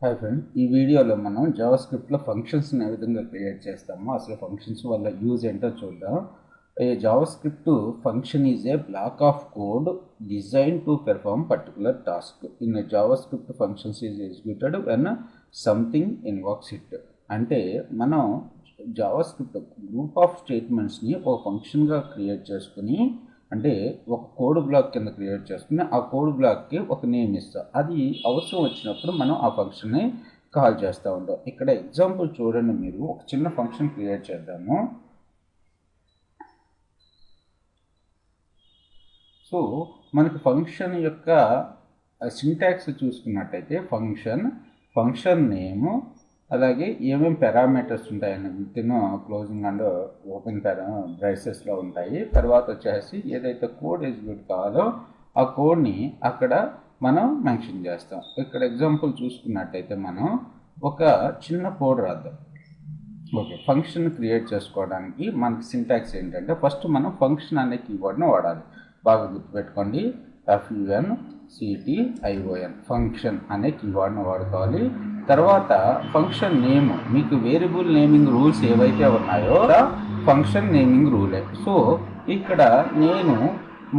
Hi friend, ఈ వీడియోలో మనం జావాస్క్రిప్ట్లో ఫంక్షన్స్ని ఏ విధంగా క్రియేట్ చేస్తామో, అసలు ఫంక్షన్స్ వల్ల యూజ్ ఏంటో చూద్దాం. A JavaScript function is a block of code designed to perform particular task. In a JavaScript functions is executed when something invokes it. అంటే మనం జావాస్క్రిప్ట్ గ్రూప్ ఆఫ్ స్టేట్మెంట్స్ని ఒక ఫంక్షన్గా క్రియేట్ చేసుకుని, అంటే ఒక కోడ్ బ్లాక్ కింద క్రియేట్ చేసుకుని ఆ కోడ్ బ్లాక్కి ఒక నేమ్ ఇస్తాం. అది అవసరం వచ్చినప్పుడు మనం ఆ ఫంక్షన్ని కాల్ చేస్తూ ఉంటాం. ఇక్కడ ఎగ్జాంపుల్ చూడండి, మీరు ఒక చిన్న ఫంక్షన్ క్రియేట్ చేద్దాము. సో మనకి ఫంక్షన్ యొక్క సింటాక్స్ చూసుకున్నట్టయితే ఫంక్షన్ నేము, అలాగే ఏమేమి పారామీటర్స్ ఉంటాయని వితిన్ క్లోజింగ్ అండ్ ఓపెన్ బ్రేసెస్లో ఉంటాయి. తర్వాత వచ్చేసి ఏదైతే కోడ్ ఎగ్జిక్యూట్ కావాలో ఆ కోడ్ని అక్కడ మనం మెన్షన్ చేస్తాం. ఇక్కడ ఎగ్జాంపుల్ చూసుకున్నట్టయితే మనం ఒక చిన్న కోడ్ రాద్దాం. ఓకే, ఫంక్షన్ క్రియేట్ చేసుకోవడానికి మనకి సింటాక్స్ ఏంటంటే, ఫస్ట్ మనం ఫంక్షన్ అనే కీవర్డ్ని వాడాలి. బాగా గుర్తుపెట్టుకోండి, FUNCTION ఫంక్షన్ అనే కీవర్డ్ని వాడుకోవాలి. తర్వాత ఫంక్షన్ నేమ్, మీకు వేరియబుల్ నేమింగ్ రూల్స్ ఏవైతే ఉన్నాయో ఫంక్షన్ నేమింగ్ రూలే. సో ఇక్కడ నేను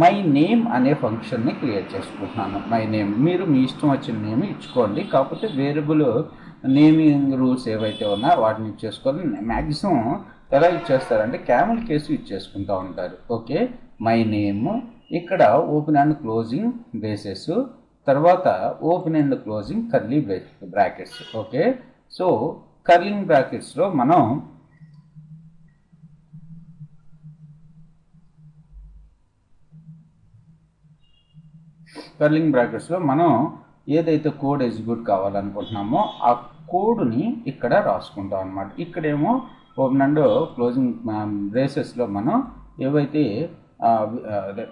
మై నేమ్ అనే ఫంక్షన్ని క్రియేట్ చేసుకుంటున్నాను. మై నేమ్, మీరు మీ ఇష్టం వచ్చిన నేమ్ ఇచ్చుకోండి, కాకపోతే వేరియబుల్ నేమింగ్ రూల్స్ ఏవైతే ఉన్నాయో వాటిని ఇచ్చేసుకొని మ్యాక్సిమం ఎలా ఇచ్చేస్తారంటే క్యామెల్ కేసు ఇచ్చేసుకుంటూ ఉంటారు. ఓకే, మై నేమ్, ఇక్కడ ఓపెన్ అండ్ క్లోజింగ్ బ్రేసెస్, తర్వాత open and closing curly brackets. Okay, so curling బ్రాకెట్స్లో మనం ఏదైతే కోడ్ ఎగ్జిక్యూట్ కావాలనుకుంటున్నామో ఆ కోడ్ని ఇక్కడ రాసుకుంటాం అన్నమాట. ఇక్కడేమో ఓపెన్ అండ్ క్లోజింగ్ బ్రేసెస్లో మనం ఏవైతే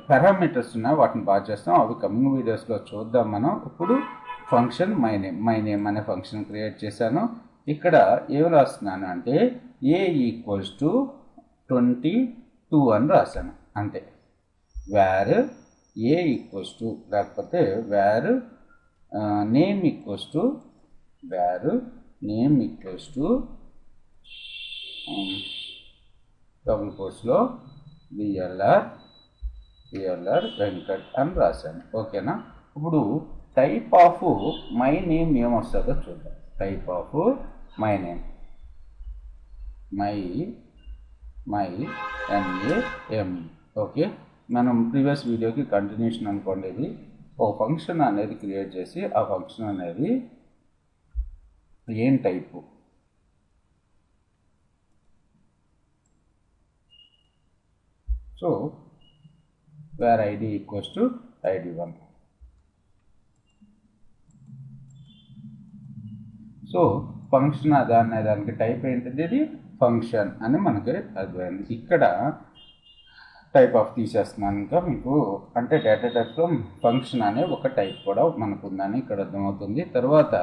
పారామీటర్స్ ఉన్నాయో వాటిని బాగా చేస్తాం. అవి కమింగ్ వీడియోస్లో చూద్దాం మనం. ఇప్పుడు ఫంక్షన్ మై నేమ్ అనే ఫంక్షన్ క్రియేట్ చేశాను. ఇక్కడ ఏం రాస్తున్నాను అంటే A=22 అని రాశాను అంతే. వేర్ A లేకపోతే వేర్ నేమ్ డబుల్ కోట్స్లో బిఎల్ఆర్ వెంకట్ అని రాశాను. ఓకేనా, ఇప్పుడు టైప్ ఆఫ్ మై నేమ్ ఏమొస్తుందో చూద్దాం. Type of my name my NAME. Okay, మనం ప్రీవియస్ వీడియోకి కంటిన్యూషన్ అనుకోండి. ఇది ఒక ఫంక్షన్ అనేది క్రియేట్ చేసి ఆ ఫంక్షన్ అనేది ఏం type, so where ID = ID1. So function దానికి టైప్ ఏంటిది, ఇది ఫంక్షన్ అని మనకి అర్థమైంది. ఇక్కడ టైప్ ఆఫ్ తీసేస్తున్నాను ఇంకా మీకు, అంటే డేటా టైప్లో ఫంక్షన్ అనే ఒక టైప్ కూడా మనకు ఉందని ఇక్కడ అర్థమవుతుంది. తర్వాత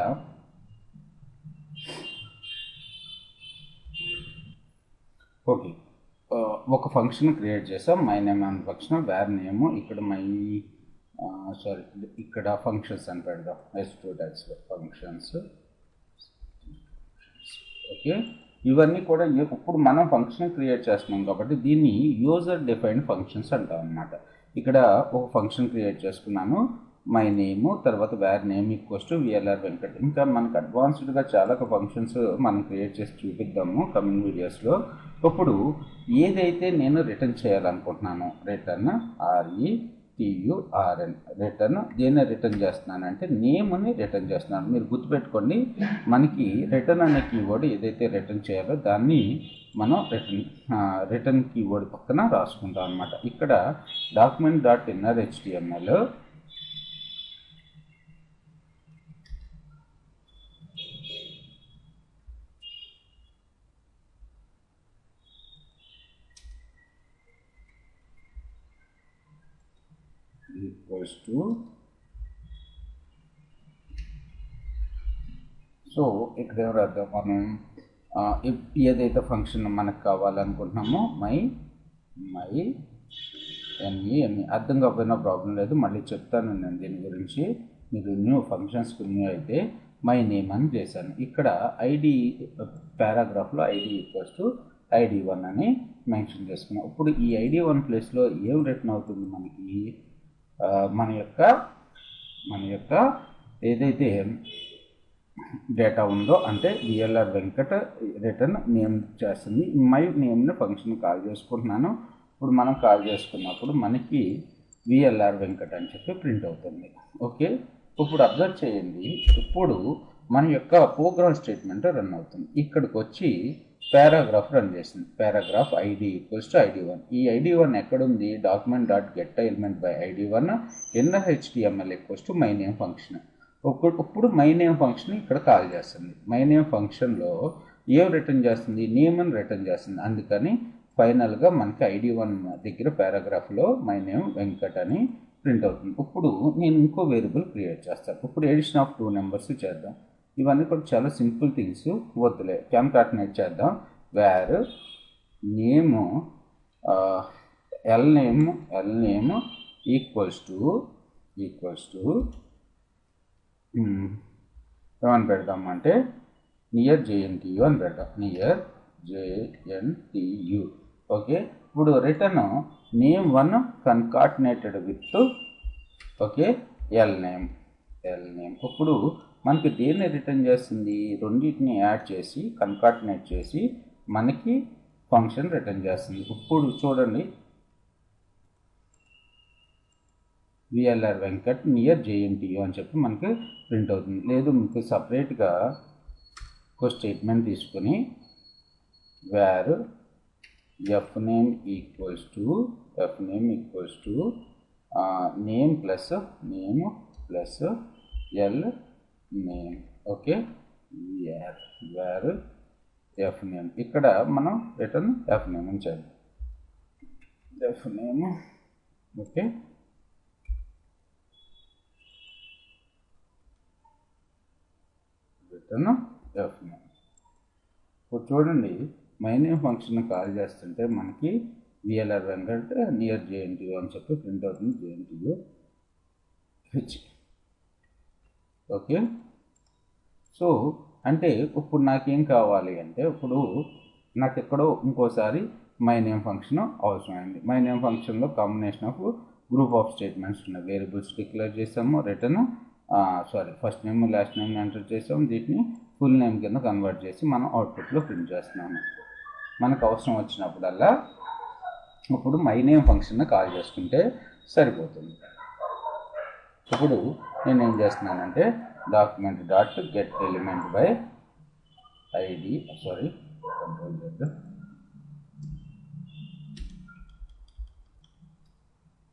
ఓకే, ఒక ఫంక్షన్ క్రియేట్ చేసాం, మై నేమ్ అనే ఫంక్షన్. వేర్ నేమ్, ఇక్కడ ఇక్కడ ఫంక్షన్స్ అని పెడదాం. S2 types functions. ఓకే, ఇవన్నీ కూడా ఇప్పుడు మనం ఫంక్షన్ క్రియేట్ చేస్తున్నాం కాబట్టి దీన్ని యూజర్ డిఫైన్డ్ ఫంక్షన్స్ అంటాం అన్నమాట. ఇక్కడ ఒక ఫంక్షన్ క్రియేట్ చేసుకున్నాను, మై నేమ్, తర్వాత వేర్ నేమ్ VLR వెంకట్. ఇంకా మనకు అడ్వాన్స్డ్గా చాలా ఫంక్షన్స్ మనం క్రియేట్ చేసి చూపిద్దాము కమింగ్ వీడియోస్లో. ఇప్పుడు ఏదైతే నేను రిటర్న్ చేయాలనుకుంటున్నాను, రిటర్న్ రిటర్న్ దేన్ని రిటర్న్ చేస్తున్నాను అంటే నేమ్ని రిటర్న్ చేస్తున్నాను. మీరు గుర్తుపెట్టుకోండి, మనకి రిటర్న్ అనే కీవర్డ్ ఏదైతే రిటర్న్ చేయాలో దాన్ని మనం రిటర్న్ కీవర్డ్ పక్కన రాసుకుంటాం అనమాట. ఇక్కడ document.inner.html సో ఇక్కడ ఏం రాద్దాం మనం, ఏదైతే ఫంక్షన్ మనకు కావాలనుకుంటున్నామో మై NAME. అర్థం కాకపోయినా ప్రాబ్లం లేదు, మళ్ళీ చెప్తాను నేను దీని గురించి. మీరు న్యూ ఫంక్షన్స్కి న్యూ అయితే మై నేమ్ అని చేశాను. ఇక్కడ ఐడి పారాగ్రాఫ్లో ఐడి ఈక్వల్స్ టు ID1 అని మెన్షన్ చేసుకున్నాం. ఇప్పుడు ఈ ID1 ప్లేస్లో ఏం రిటర్న్ అవుతుంది మనకి? మన యొక్క ఏదైతే డేటా ఉందో అంటే విఎల్ఆర్ వెంకట్ రిటర్న్ నేమ్ చేస్తుంది. మై నేమ్ని ఫంక్షన్ కాల్ చేసుకుంటున్నాను. ఇప్పుడు మనం కాల్ చేసుకున్నప్పుడు మనకి విఎల్ఆర్ వెంకట్ అని చెప్పి ప్రింట్ అవుతుంది. ఓకే, ఇప్పుడు అబ్జర్వ్ చేయండి. ఇప్పుడు మన యొక్క ప్రోగ్రామ్ స్టేట్మెంట్ రన్ అవుతుంది. ఇక్కడికి వచ్చి పారాగ్రాఫ్ రన్ చేసింది. Paragraph ID equals to ID1. ఈ ID1 ఎక్కడుంది? Document dot get element by ID1 inner HTML equals to my name function. ఇప్పుడు మై నేమ్ ఫంక్షన్ ఇక్కడ కాల్ చేస్తుంది. మై నేమ్ ఫంక్షన్లో ఏం రిటర్న్ చేస్తుంది? నేమ్ అని రిటర్న్ చేస్తుంది. అందుకని ఫైనల్గా మనకి ID1 దగ్గర పారాగ్రాఫ్లో మై నేమ్ వెంకట్ అని ప్రింట్ అవుతుంది. ఇప్పుడు నేను ఇంకో వేరియబుల్ క్రియేట్ చేస్తాను. ఇప్పుడు ఎడిషన్ ఆఫ్ 2 నెంబర్స్ చేద్దాం. ఇవన్నీ కూడా చాలా సింపుల్ థింగ్స్, వద్దులే, కాన్కాటినేట్ చేద్దాం. Var name L name equals to ఏమని పెడదామంటే నియర్ JNTU అని పెడదాం. Near JNTU. ఓకే, ఇప్పుడు return name one concatenated with okay L name. ఇప్పుడు మనకి దేన్ని రిటర్న్ చేస్తుంది? రెండింటిని యాడ్ చేసి కన్కాటినేట్ చేసి మనకి ఫంక్షన్ రిటర్న్ చేస్తుంది. ఇప్పుడు చూడండి, విఎల్ఆర్ వెంకట్ నియర్ JNTU అని చెప్పి మనకి ప్రింట్ అవుతుంది. లేదు మీకు సపరేట్గా ఒక స్టేట్మెంట్ తీసుకొని var fname equals to name plus L name. Okay, var fname ఇక్కడ మనం రిటర్న్ fname అని చేద్దాం. fname okay, return fname. ఇప్పుడు చూడండి, మై నేమ్ ఫంక్షన్ కాల్ చేస్తుంటే మనకి విఎల్ఆర్ వెంకట్ నియర్ JNTU అని చెప్పి ప్రింట్ అవుతుంది. JNTU H. ఓకే, సో అంటే ఇప్పుడు నాకేం కావాలి అంటే, ఇప్పుడు నాకు ఎక్కడో ఇంకోసారి మై నేమ్ ఫంక్షన్ అవసరమైంది. మై నేమ్ ఫంక్షన్లో combination of group of statements ఉన్నాయి. వేరియబుల్స్ డిక్లేర్ చేసాము, return first name last name enter చేసాము, వీటిని ఫుల్ నేమ్ కింద కన్వర్ట్ చేసి మనం అవుట్పుట్లో ప్రింట్ చేస్తున్నాము. మనకు అవసరం వచ్చినప్పుడల్లా ఇప్పుడు మై నేమ్ ఫంక్షన్ కాల్ చేసుకుంటే సరిపోతుంది. ఇప్పుడు నేను ఏం చేస్తున్నానంటే document dot get element by ID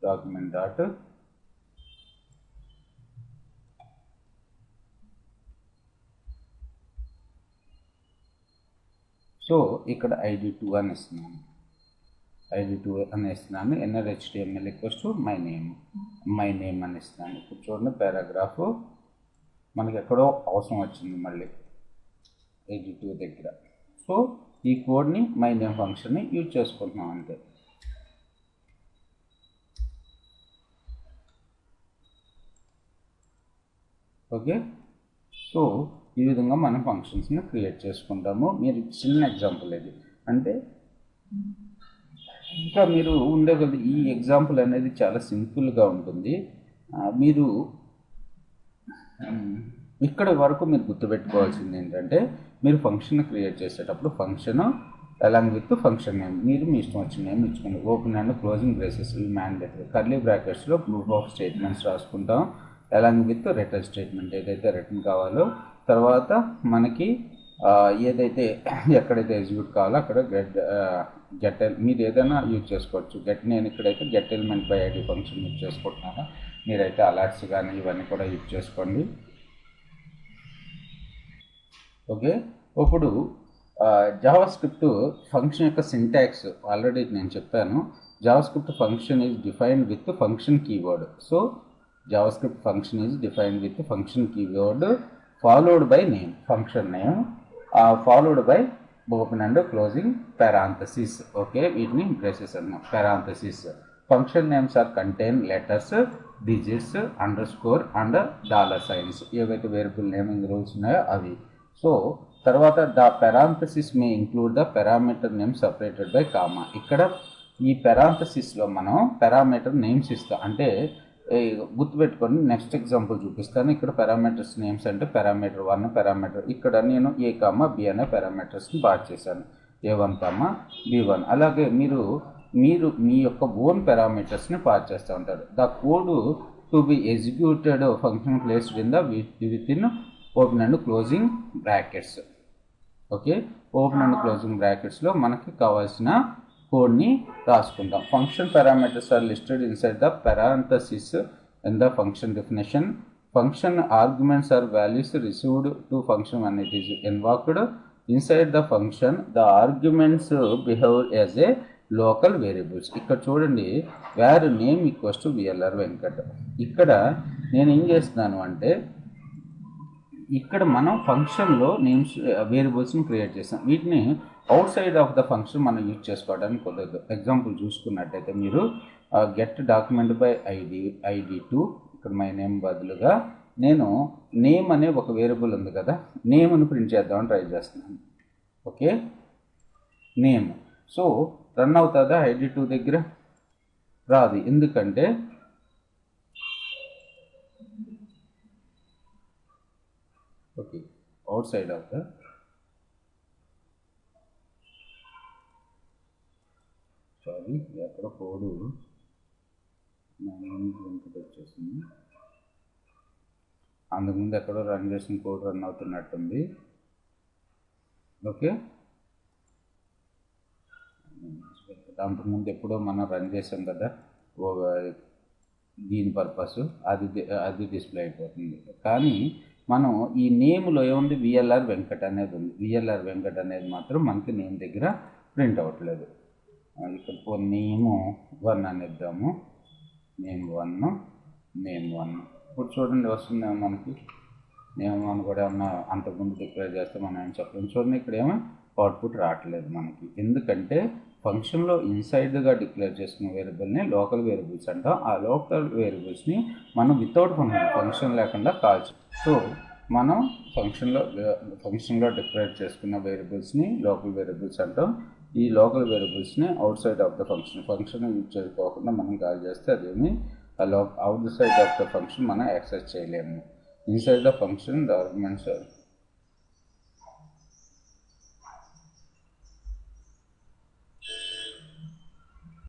document dot so ఇక్కడ ID2 అని ఇస్తున్నాను. Inner HTML equals to my name అని ఇస్తున్నాను. ఇప్పుడు చూడండి, పారాగ్రాఫ్ మనకి ఎక్కడో అవసరం వచ్చింది మళ్ళీ ID2 దగ్గర. సో ఈ కోడ్ని మై నేమ్ ఫంక్షన్ని యూజ్ చేసుకుంటున్నాం అంతే. ఓకే, సో ఈ విధంగా మనం ఫంక్షన్స్ని క్రియేట్ చేసుకుంటాము. మీరు చిన్న ఎగ్జాంపుల్ ఇది, అంటే ఇంకా మీరు ఉండగలదు. ఈ ఎగ్జాంపుల్ అనేది చాలా సింపుల్గా ఉంటుంది. మీరు ఇక్కడ వరకు మీరు గుర్తుపెట్టుకోవాల్సింది ఏంటంటే, మీరు ఫంక్షన్ క్రియేట్ చేసేటప్పుడు function along with function name మీరు మీ ఇష్టం వచ్చిన నేమ్ ఇచ్చుకోండి. Open and closing braces mandatory. Curly బ్రాకెట్స్లో గ్రూప్ ఆఫ్ స్టేట్మెంట్స్ రాసుకుంటాం అలాంగ్ విత్ రిటర్న్ స్టేట్మెంట్ ఏదైతే రిటర్న్ కావాలో. తర్వాత మనకి ఏదైతే ఎక్కడైతే ఎగ్జిక్యూట్ కావాలో అక్కడ గెట్ మీరు ఏదైనా యూజ్ చేసుకోవచ్చు. నేను ఇక్కడైతే get element by ID function use చేసుకుంటున్నాను. మీరైతే అలర్ట్స్ కానీ ఇవన్నీ కూడా యూజ్ చేసుకోండి. ఓకే, ఇప్పుడు జావాస్క్రిప్ట్ ఫంక్షన్ యొక్క సింటాక్స్ ఆల్రెడీ నేను చెప్పాను. JavaScript function is defined with function keyword. So JavaScript function is defined with function keyword followed by name, function name followed by open and closing parenthesis. Okay, వీటిని braces అన్నాం, parenthesis. Function names are contain letters, digits, underscore and dollar signs. ఏవైతే variable naming rules ఉన్నాయో అవి. So తర్వాత the parenthesis may include the parameter name separated by comma. ఇక్కడ ఈ పెరాంథసిస్లో మనం parameter names ఇస్తాం. అంటే గుర్తుపెట్టుకొని నెక్స్ట్ ఎగ్జాంపుల్ చూపిస్తాను. ఇక్కడ పారామీటర్స్ నేమ్స్ అంటే పారామీటర్ 1, పారామీటర్ ఇక్కడ నేను ఏ కామా బి అనే పారామీటర్స్ని పాస్ చేశాను, A1 కామా B1. అలాగే మీరు మీ యొక్క ఓన్ పారామీటర్స్ని పాస్ చేస్తూ ఉంటారు. The code to be executed function placed in the with in open and closing brackets. Okay, open and closing బ్రాకెట్స్లో మనకి కావాల్సిన కోడ్ని రాసుకుంటాం. Function parameters are listed inside the parenthesis in the function definition. Function arguments are values received to function when it is invoked inside the function. The arguments behave as a local variables. ఇక్కడ చూడండి, var name equals to VLR Venkat. ఇక్కడ నేను ఏం చేస్తున్నాను అంటే ఇక్కడ మనం ఫంక్షన్లో నేమ్స్ వేరియబుల్స్ని క్రియేట్ చేస్తాం. వీటిని out side of the function మనం యూజ్ చేసుకోవడానికి కుదరదు. ఎగ్జాంపుల్ చూసుకున్నట్టయితే మీరు గెట్ డాక్యుమెంట్ బై ID2 ఇక్కడ మై నేమ్ బదులుగా నేను నేమ్ అనే ఒక వేరియబుల్ ఉంది కదా, నేమ్ను ప్రింట్ చేద్దామని ట్రై చేస్తున్నాను. Okay, name. సో రన్ అవుతుందా ID2 దగ్గర? రాదు. ఎందుకంటే okay out side of the ఎక్కడ కోడు వెంకట వచ్చేసింది. అందుకుముందు ఎక్కడో రన్ చేసిన కోడ్ రన్ అవుతున్నట్టుంది. ఓకే, అంతకుముందు ఎప్పుడో మనం రన్ చేసాం కదా దీని పర్పస్, అది డిస్ప్లే అయిపోతుంది. కానీ మనం ఈ నేమ్లో ఏముంది, VLR వెంకట్ అనేది ఉంది. VLR వెంకట్ అనేది మాత్రం మనకి నేమ్ దగ్గర ప్రింట్ అవ్వట్లేదు. ఇక్కడ నేమ్ 1 అని ఇద్దాము. నేమ్ 1. ఇప్పుడు చూడండి వస్తుంది మనకి. నేమ్ 1 కూడా ఏమన్నా అంతకుముందు డిక్లేర్ చేస్తే మనం ఏం చెప్పలేము. చూడండి ఇక్కడ ఏమో అవుట్పుట్ రావట్లేదు మనకి. ఎందుకంటే ఫంక్షన్లో ఇన్సైడ్గా డిక్లేర్ చేసుకున్న వేరియబుల్ని లోకల్ వేరియబుల్స్ అంటాం. ఆ లోకల్ వేరియబుల్స్ని మనం వితౌట్ ఫంక్షన్ లేకుండా కాల్ చేస్తాం. సో మనం ఫంక్షన్లో డిక్లేర్ చేసుకున్న వేరియబుల్స్ని లోకల్ వేరియబుల్స్ అంటాం. ఈ లోకల్ వేరియబుల్స్ని outside of the function use చేసుకోకుండా మనం కాల్ చేస్తే అదేమి outside of the function మనం యాక్సెస్ చేయలేము. Inside the function the arguments